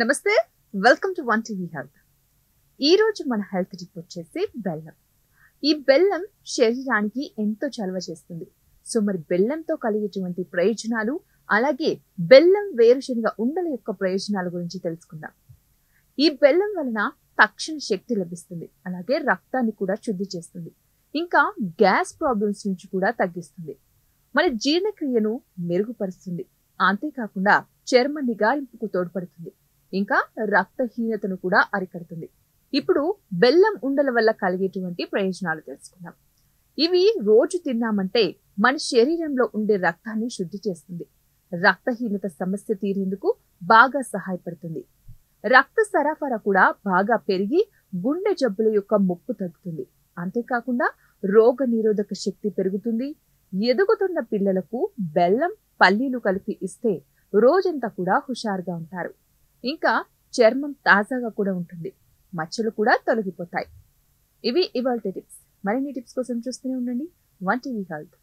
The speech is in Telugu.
నమస్తే, welcome to one TV health. ఈ రోజు మన హెల్త్ టిప్ వచ్చేసి బెల్లం. ఈ బెల్లం శరీరానికి ఎంతో చలవ చేస్తుంది. సో మరి బెల్లంతో కలిగేటువంటి ప్రయోజనాలు, అలాగే బెల్లం వేరుశనగ ఉండల యొక్క ప్రయోజనాల గురించి తెలుసుకుందాం. ఈ బెల్లం వలన తక్షణ శక్తి లభిస్తుంది, అలాగే రక్తాన్ని కూడా శుద్ధి చేస్తుంది, ఇంకా గ్యాస్ ప్రాబ్లమ్స్ నుంచి కూడా తగ్గిస్తుంది, మన జీర్ణక్రియను మెరుగుపరుస్తుంది, అంతేకాకుండా చర్మ నిగారింపుకు తోడ్పడుతుంది, ఇంకా రక్తహీనతను కూడా అరికడుతుంది. ఇప్పుడు బెల్లం ఉండల వల్ల కలిగేటువంటి ప్రయోజనాలు తెలుసుకుందాం. ఇవి రోజు తిన్నామంటే మన శరీరంలో ఉండే రక్తాన్ని శుద్ధి చేస్తుంది, రక్తహీనత సమస్య తీరేందుకు బాగా సహాయపడుతుంది, రక్త సరఫరా కూడా బాగా పెరిగి గుండె జబ్బుల యొక్క ముప్పు తగ్గుతుంది, అంతేకాకుండా రోగ నిరోధక శక్తి పెరుగుతుంది. ఎదుగుతున్న పిల్లలకు బెల్లం పల్లీలు కలిపి ఇస్తే రోజంతా కూడా హుషారుగా ఉంటారు, ఇంకా చర్మం తాజాగా కూడా ఉంటుంది, మచ్చలు కూడా తొలగిపోతాయి. ఇవి ఇవాల్టి టిప్స్. మరిన్ని టిప్స్ కోసం చూస్తూనే ఉండండి వన్ టీవీ హెల్త్.